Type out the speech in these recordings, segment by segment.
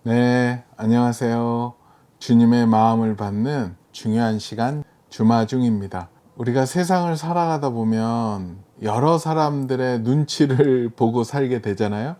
네, 안녕하세요. 주님의 마음을 받는 중요한 시간 주마중입니다. 우리가 세상을 살아가다 보면 여러 사람들의 눈치를 보고 살게 되잖아요.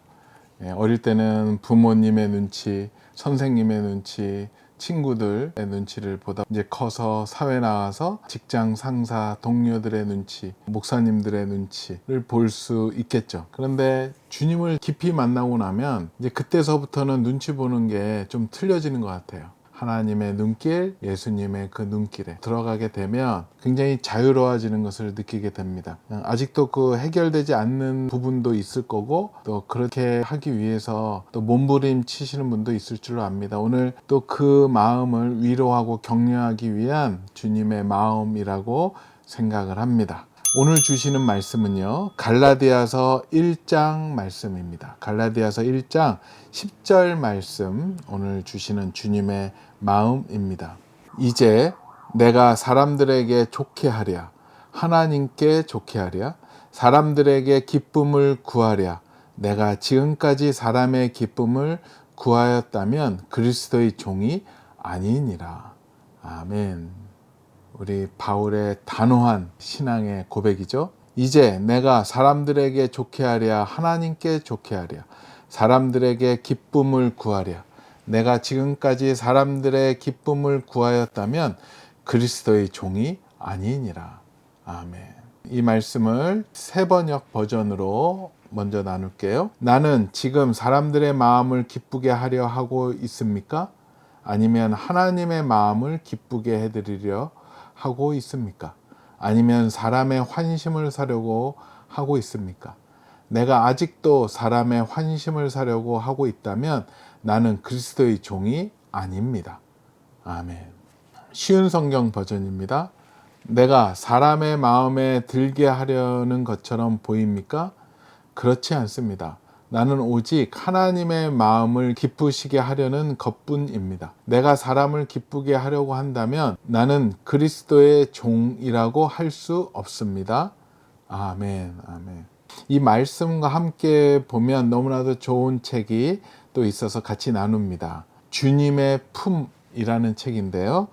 어릴 때는 부모님의 눈치, 선생님의 눈치, 친구들의 눈치를 보다 이제 커서 사회 나가서 직장 상사, 동료들의 눈치, 목사님들의 눈치를 볼 수 있겠죠. 그런데 주님을 깊이 만나고 나면 이제 그때서부터는 눈치 보는 게 좀 틀려지는 것 같아요. 하나님의 눈길, 예수님의 그 눈길에 들어가게 되면 굉장히 자유로워지는 것을 느끼게 됩니다. 아직도 그 해결되지 않는 부분도 있을 거고, 또 그렇게 하기 위해서 또 몸부림 치시는 분도 있을 줄로 압니다. 오늘 또 그 마음을 위로하고 격려하기 위한 주님의 마음이라고 생각을 합니다. 오늘 주시는 말씀은요, 갈라디아서 1장 말씀입니다. 갈라디아서 1장 10절 말씀, 오늘 주시는 주님의 마음입니다. 이제 내가 사람들에게 좋게 하랴, 하나님께 좋게 하랴, 사람들에게 기쁨을 구하랴. 내가 지금까지 사람의 기쁨을 구하였다면 그리스도의 종이 아니니라. 아멘. 우리 바울의 단호한 신앙의 고백이죠. 이제 내가 사람들에게 좋게 하랴, 하나님께 좋게 하랴, 사람들에게 기쁨을 구하랴. 내가 지금까지 사람들의 기쁨을 구하였다면 그리스도의 종이 아니니라. 아멘. 이 말씀을 세 번역 버전으로 먼저 나눌게요. 나는 지금 사람들의 마음을 기쁘게 하려 하고 있습니까? 아니면 하나님의 마음을 기쁘게 해드리려 하고 있습니까? 아니면 사람의 환심을 사려고 하고 있습니까? 내가 아직도 사람의 환심을 사려고 하고 있다면 나는 그리스도의 종이 아닙니다. 아멘. 쉬운 성경 버전입니다. 내가 사람의 마음에 들게 하려는 것처럼 보입니까? 그렇지 않습니다. 나는 오직 하나님의 마음을 기쁘시게 하려는 것뿐입니다. 내가 사람을 기쁘게 하려고 한다면 나는 그리스도의 종이라고 할 수 없습니다. 아멘, 아멘. 이 말씀과 함께 보면 너무나도 좋은 책이 또 있어서 같이 나눕니다. 주님의 품이라는 책인데요.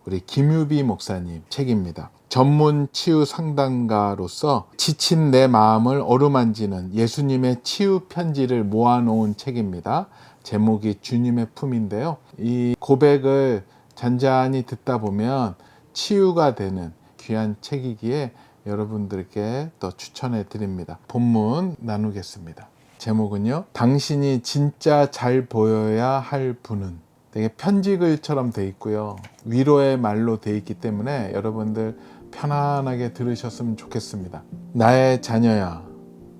우리 김유비 목사님 책입니다. 전문 치유 상담가로서 지친 내 마음을 어루만지는 예수님의 치유 편지를 모아놓은 책입니다. 제목이 주님의 품인데요. 이 고백을 잔잔히 듣다 보면 치유가 되는 귀한 책이기에 여러분들께 또 추천해 드립니다. 본문 나누겠습니다. 제목은요, 당신이 진짜 잘 보여야 할 분은. 되게 편지글처럼 돼 있고요, 위로의 말로 돼 있기 때문에 여러분들 편안하게 들으셨으면 좋겠습니다. 나의 자녀야,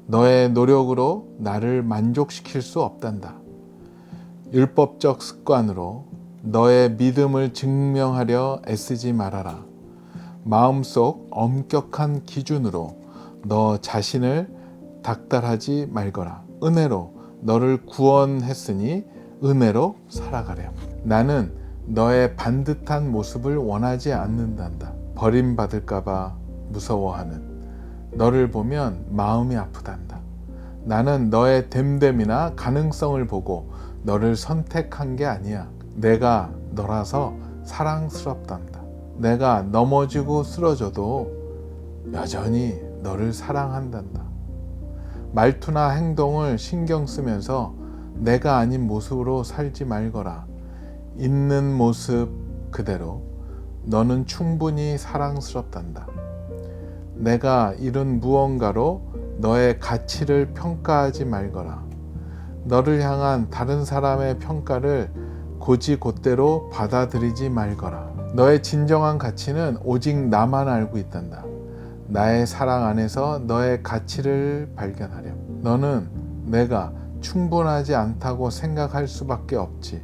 너의 노력으로 나를 만족시킬 수 없단다. 율법적 습관으로 너의 믿음을 증명하려 애쓰지 말아라. 마음속 엄격한 기준으로 너 자신을 닥달하지 말거라. 은혜로 너를 구원했으니 은혜로 살아가렴. 나는 너의 반듯한 모습을 원하지 않는단다. 버림받을까봐 무서워하는 너를 보면 마음이 아프단다. 나는 너의 됨됨이나 가능성을 보고 너를 선택한 게 아니야. 내가 너라서 사랑스럽단다. 내가 넘어지고 쓰러져도 여전히 너를 사랑한단다. 말투나 행동을 신경 쓰면서 내가 아닌 모습으로 살지 말거라. 있는 모습 그대로 너는 충분히 사랑스럽단다. 내가 이룬 무언가로 너의 가치를 평가하지 말거라. 너를 향한 다른 사람의 평가를 곧이곧대로 받아들이지 말거라. 너의 진정한 가치는 오직 나만 알고 있단다. 나의 사랑 안에서 너의 가치를 발견하렴. 너는 내가 충분하지 않다고 생각할 수밖에 없지.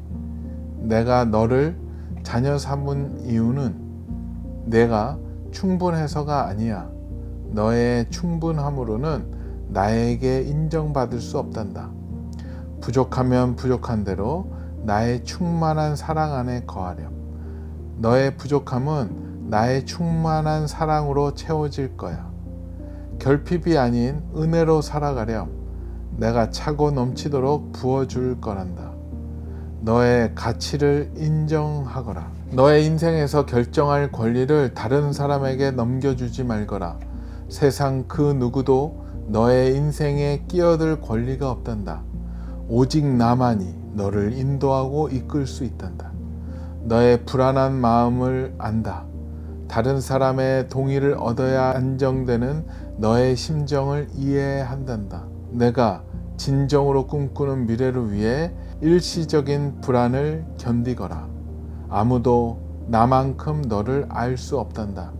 내가 너를 자녀 삼은 이유는 내가 충분해서가 아니야. 너의 충분함으로는 나에게 인정받을 수 없단다. 부족하면 부족한 대로 나의 충만한 사랑 안에 거하렴. 너의 부족함은 나의 충만한 사랑으로 채워질 거야. 결핍이 아닌 은혜로 살아가렴. 내가 차고 넘치도록 부어줄 거란다. 너의 가치를 인정하거라. 너의 인생에서 결정할 권리를 다른 사람에게 넘겨주지 말거라. 세상 그 누구도 너의 인생에 끼어들 권리가 없단다. 오직 나만이 너를 인도하고 이끌 수 있단다. 너의 불안한 마음을 안다. 다른 사람의 동의를 얻어야 안정되는 너의 심정을 이해한단다. 내가 진정으로 꿈꾸는 미래를 위해 일시적인 불안을 견디거라. 아무도 나만큼 너를 알 수 없단다.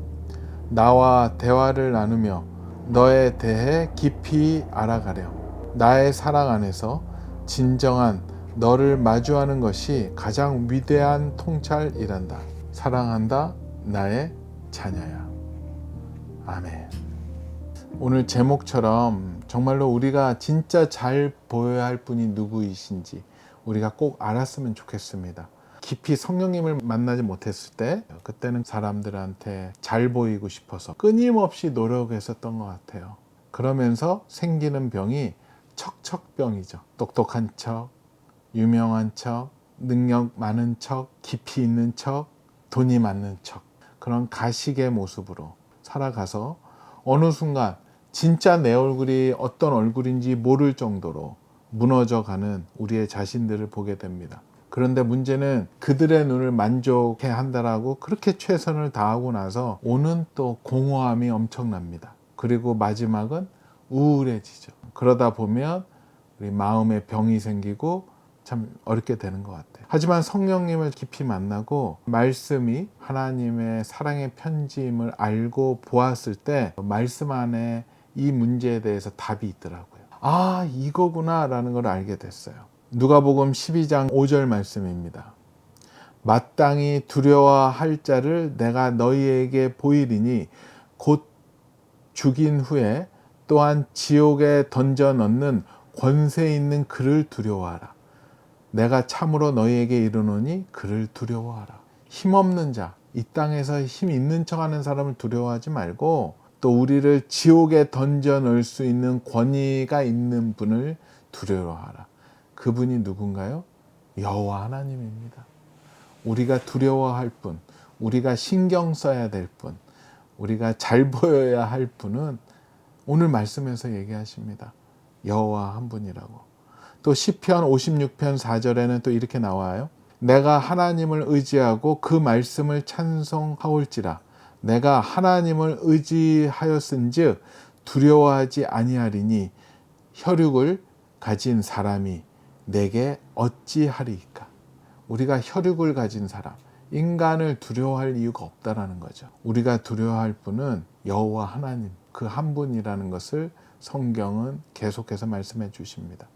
나와 대화를 나누며 너에 대해 깊이 알아가렴. 나의 사랑 안에서 진정한 너를 마주하는 것이 가장 위대한 통찰이란다. 사랑한다, 나의 자녀야. 아멘. 오늘 제목처럼 정말로 우리가 진짜 잘 보여야 할 분이 누구이신지 우리가 꼭 알았으면 좋겠습니다. 깊이 성령님을 만나지 못했을 때 그때는 사람들한테 잘 보이고 싶어서 끊임없이 노력했었던 것 같아요. 그러면서 생기는 병이 척척병이죠. 똑똑한 척, 유명한 척, 능력 많은 척, 깊이 있는 척, 돈이 많은 척, 그런 가식의 모습으로 살아가서 어느 순간 진짜 내 얼굴이 어떤 얼굴인지 모를 정도로 무너져가는 우리의 자신들을 보게 됩니다. 그런데 문제는 그들의 눈을 만족해 한다라고 그렇게 최선을 다하고 나서 오는 또 공허함이 엄청납니다. 그리고 마지막은 우울해지죠. 그러다 보면 우리 마음에 병이 생기고 참 어렵게 되는 것 같아요. 하지만 성령님을 깊이 만나고 말씀이 하나님의 사랑의 편지임을 알고 보았을 때 말씀 안에 이 문제에 대해서 답이 있더라고요. 아, 이거구나 라는 걸 알게 됐어요. 누가복음 12장 5절 말씀입니다. 마땅히 두려워할 자를 내가 너희에게 보이리니 곧 죽인 후에 또한 지옥에 던져 넣는 권세 있는 그를 두려워하라. 내가 참으로 너희에게 이르노니 그를 두려워하라. 힘없는 자, 이 땅에서 힘 있는 척하는 사람을 두려워하지 말고 또 우리를 지옥에 던져 넣을 수 있는 권위가 있는 분을 두려워하라. 그분이 누군가요? 여호와 하나님입니다. 우리가 두려워할 분, 우리가 신경 써야 될 분, 우리가 잘 보여야 할 분은 오늘 말씀에서 얘기하십니다. 여호와 한 분이라고. 또 시편 56편 4절에는 또 이렇게 나와요. 내가 하나님을 의지하고 그 말씀을 찬송하올지라. 내가 하나님을 의지하였은즉 두려워하지 아니하리니 혈육을 가진 사람이 내게 어찌하리이까. 우리가 혈육을 가진 사람, 인간을 두려워할 이유가 없다라는 거죠. 우리가 두려워할 분은 여호와 하나님, 그 한 분이라는 것을 성경은 계속해서 말씀해 주십니다.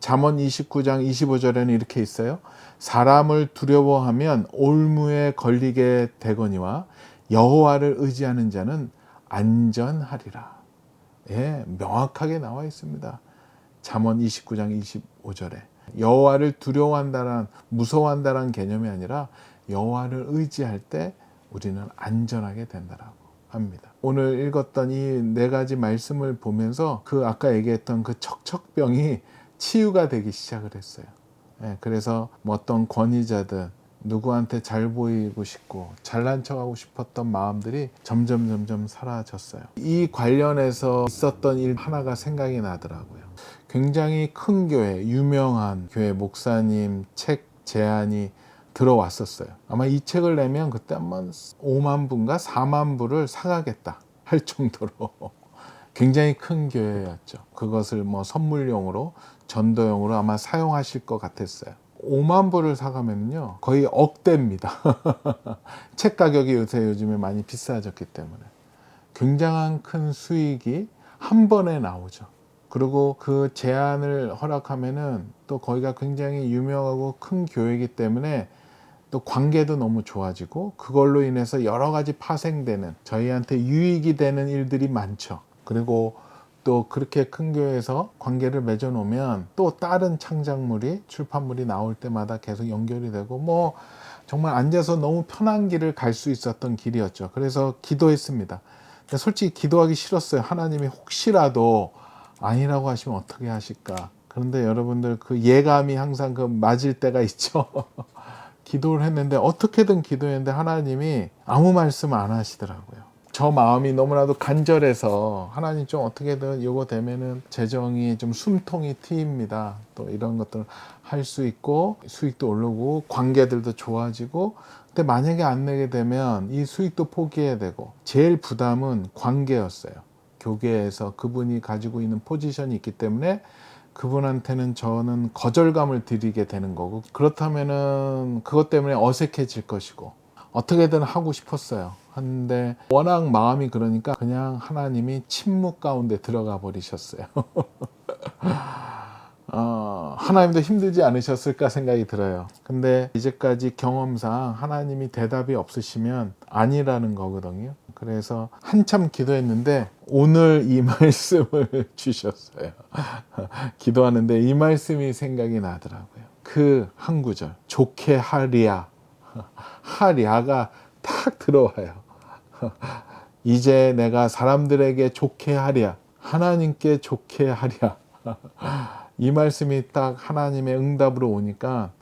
잠언 29장 25절에는 이렇게 있어요. 사람을 두려워하면 올무에 걸리게 되거니와 여호와를 의지하는 자는 안전하리라. 예, 명확하게 나와 있습니다. 잠언 29장 25절에 여호와를 두려워한다는, 무서워한다는 개념이 아니라 여호와를 의지할 때 우리는 안전하게 된다라고 합니다. 오늘 읽었던 이 네 가지 말씀을 보면서 그 아까 얘기했던 그 척척병이 치유가 되기 시작을 했어요. 예, 그래서 뭐 어떤 권위자든 누구한테 잘 보이고 싶고 잘난 척하고 싶었던 마음들이 점점 사라졌어요. 이 관련해서 있었던 일 하나가 생각이 나더라고요. 굉장히 큰 교회, 유명한 교회 목사님 책 제안이 들어왔었어요. 아마 이 책을 내면 그때 한번 5만 부인가 4만 부를 사가겠다 할 정도로 굉장히 큰 교회였죠. 그것을 뭐 선물용으로, 전도용으로 아마 사용하실 것 같았어요. 5만 부를 사가면요 거의 억대입니다. 책 가격이 요즘에 많이 비싸졌기 때문에 굉장한 큰 수익이 한 번에 나오죠. 그리고 그 제안을 허락하면은 또 거기가 굉장히 유명하고 큰 교회이기 때문에 또 관계도 너무 좋아지고 그걸로 인해서 여러 가지 파생되는, 저희한테 유익이 되는 일들이 많죠. 그리고 또 그렇게 큰 교회에서 관계를 맺어놓으면 또 다른 창작물이, 출판물이 나올 때마다 계속 연결이 되고 뭐 정말 앉아서 너무 편한 길을 갈 수 있었던 길이었죠. 그래서 기도했습니다. 근데 솔직히 기도하기 싫었어요. 하나님이 혹시라도 아니라고 하시면 어떻게 하실까. 그런데 여러분들 그 예감이 항상 그 맞을 때가 있죠. 기도를 했는데 어떻게든 기도했는데 하나님이 아무 말씀 안 하시더라고요. 저 마음이 너무나도 간절해서 하나님 좀 어떻게든 이거 되면은 재정이 좀 숨통이 트입니다. 또 이런 것들 할 수 있고 수익도 오르고 관계들도 좋아지고 근데 만약에 안 내게 되면 이 수익도 포기해야 되고 제일 부담은 관계였어요. 교계에서 그분이 가지고 있는 포지션이 있기 때문에 그분한테는 저는 거절감을 드리게 되는 거고 그렇다면은 그것 때문에 어색해질 것이고 어떻게든 하고 싶었어요. 근데 워낙 마음이 그러니까 그냥 하나님이 침묵 가운데 들어가 버리셨어요. 하나님도 힘들지 않으셨을까 생각이 들어요. 근데 이제까지 경험상 하나님이 대답이 없으시면 아니라는 거거든요. 그래서 한참 기도했는데 오늘 이 말씀을 주셨어요. 기도하는데 이 말씀이 생각이 나더라고요. 그 한 구절 좋게 하랴. 하랴가 딱 들어와요. 이제 내가 사람들에게 좋게 하랴. 하나님께 좋게 하랴. 이 말씀이 딱 하나님의 응답으로 오니까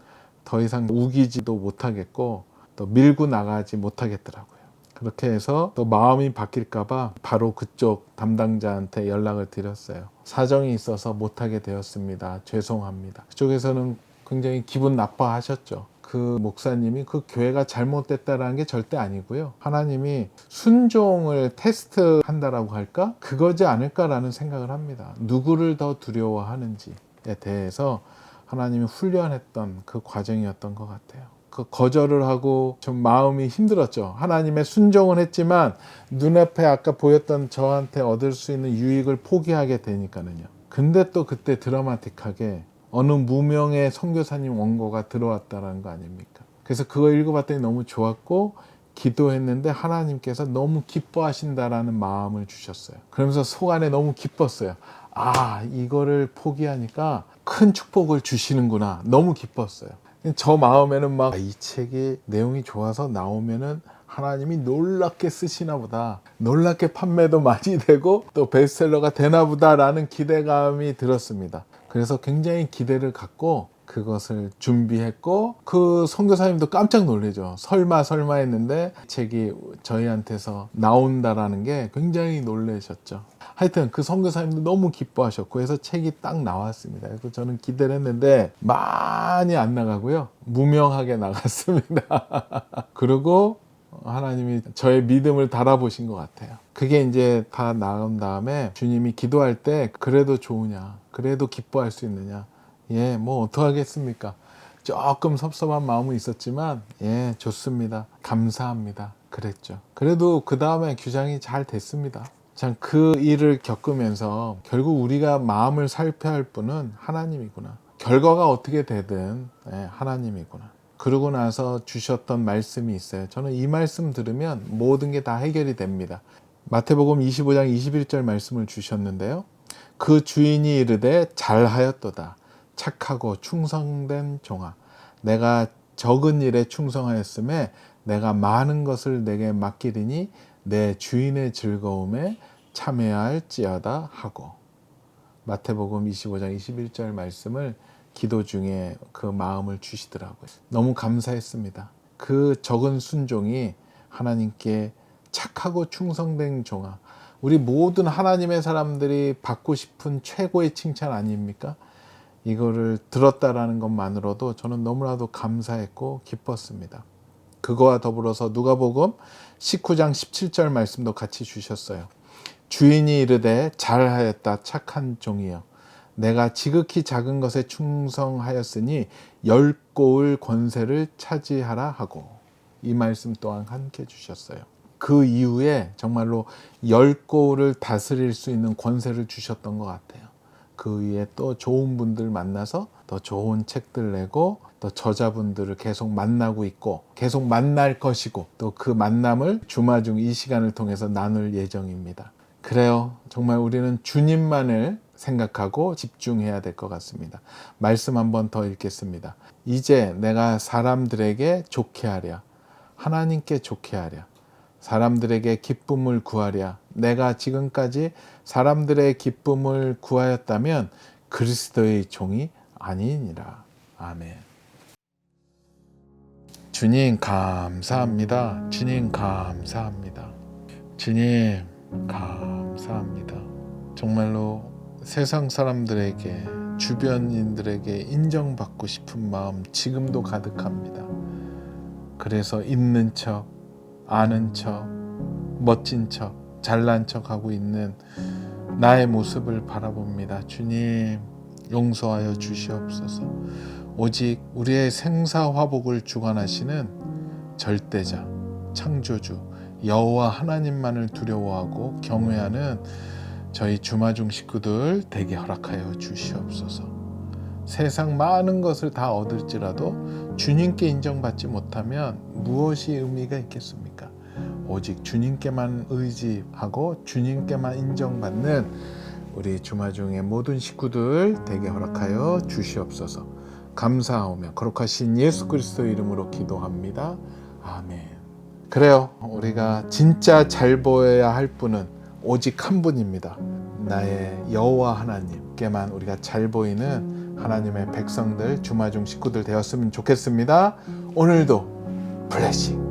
더 이상 우기지도 못하겠고 또 밀고 나가지 못하겠더라고요. 그렇게 해서 또 마음이 바뀔까봐 바로 그쪽 담당자한테 연락을 드렸어요. 사정이 있어서 못하게 되었습니다. 죄송합니다. 그쪽에서는 굉장히 기분 나빠하셨죠. 그 목사님이 그 교회가 잘못됐다라는 게 절대 아니고요. 하나님이 순종을 테스트한다라고 할까? 그거지 않을까라는 생각을 합니다. 누구를 더 두려워하는지에 대해서 하나님이 훈련했던 그 과정이었던 것 같아요. 그 거절을 하고 좀 마음이 힘들었죠. 하나님의 순종을 했지만 눈앞에 아까 보였던 저한테 얻을 수 있는 유익을 포기하게 되니까는요. 근데 또 그때 드라마틱하게 어느 무명의 선교사님 원고가 들어왔다는 거 아닙니까? 그래서 그거 읽어봤더니 너무 좋았고 기도했는데 하나님께서 너무 기뻐하신다라는 마음을 주셨어요. 그러면서 속 안에 너무 기뻤어요. 아, 이거를 포기하니까 큰 축복을 주시는구나. 너무 기뻤어요. 저 마음에는 막 이 책이 내용이 좋아서 나오면은 하나님이 놀랍게 쓰시나 보다. 놀랍게 판매도 많이 되고 또 베스트셀러가 되나 보다라는 기대감이 들었습니다. 그래서 굉장히 기대를 갖고 그것을 준비했고 그 선교사님도 깜짝 놀라죠. 설마 했는데 책이 저희한테서 나온다라는 게 굉장히 놀라셨죠. 하여튼 그 선교사님도 너무 기뻐하셨고 해서 책이 딱 나왔습니다. 그래서 저는 기대를 했는데 많이 안 나가고요. 무명하게 나갔습니다. 그리고 하나님이 저의 믿음을 달아보신 것 같아요. 그게 이제 다 나온 다음에 주님이 기도할 때 그래도 좋으냐, 그래도 기뻐할 수 있느냐, 예, 뭐 어떡하겠습니까? 조금 섭섭한 마음은 있었지만 예, 좋습니다. 감사합니다. 그랬죠. 그래도 그 다음에 규장이 잘 됐습니다. 참 그 일을 겪으면서 결국 우리가 마음을 살펴야 할 분은 하나님이구나. 결과가 어떻게 되든 예, 하나님이구나. 그러고 나서 주셨던 말씀이 있어요. 저는 이 말씀 들으면 모든 게 다 해결이 됩니다. 마태복음 25장 21절 말씀을 주셨는데요. 그 주인이 이르되 잘하였도다. 착하고 충성된 종아. 내가 적은 일에 충성하였음에 내가 많은 것을 내게 맡기리니 내 주인의 즐거움에 참여할지어다 하고. 마태복음 25장 21절 말씀을 기도 중에 그 마음을 주시더라고요. 너무 감사했습니다. 그 적은 순종이 하나님께 착하고 충성된 종아. 우리 모든 하나님의 사람들이 받고 싶은 최고의 칭찬 아닙니까? 이거를 들었다라는 것만으로도 저는 너무나도 감사했고 기뻤습니다. 그거와 더불어서 누가복음 19장 17절 말씀도 같이 주셨어요. 주인이 이르되 잘하였다 착한 종이여. 내가 지극히 작은 것에 충성하였으니 10고을 권세를 차지하라 하고. 이 말씀 또한 함께 주셨어요. 그 이후에 정말로 10고을을 다스릴 수 있는 권세를 주셨던 것 같아요. 그 위에 또 좋은 분들 만나서 더 좋은 책들 내고 또 저자분들을 계속 만나고 있고 계속 만날 것이고 또 그 만남을 주마중 이 시간을 통해서 나눌 예정입니다. 그래요. 정말 우리는 주님만을 생각하고 집중해야 될 것 같습니다. 말씀 한번 더 읽겠습니다. 이제 내가 사람들에게 좋게 하랴. 하나님께 좋게 하랴. 사람들에게 기쁨을 구하랴. 내가 지금까지 사람들의 기쁨을 구하였다면 그리스도의 종이 아니니라. 아멘. 주님 감사합니다. 주님 감사합니다. 주님 감사합니다. 정말로 세상 사람들에게, 주변인들에게 인정받고 싶은 마음 지금도 가득합니다. 그래서 있는 척, 아는 척, 멋진 척, 잘난 척 하고 있는 나의 모습을 바라봅니다. 주님 용서하여 주시옵소서. 오직 우리의 생사화복을 주관하시는 절대자, 창조주 여호와 하나님만을 두려워하고 경외하는 저희 주마중 식구들 되게 허락하여 주시옵소서. 세상 많은 것을 다 얻을지라도 주님께 인정받지 못하면 무엇이 의미가 있겠습니까? 오직 주님께만 의지하고 주님께만 인정받는 우리 주마중의 모든 식구들 되게 허락하여 주시옵소서. 감사하오며 거룩하신 예수 그리스도 이름으로 기도합니다. 아멘. 그래요. 우리가 진짜 잘 보여야 할 분은 오직 한 분입니다. 나의 여호와 하나님께만 우리가 잘 보이는 하나님의 백성들, 주마중 식구들 되었으면 좋겠습니다. 오늘도 블레싱.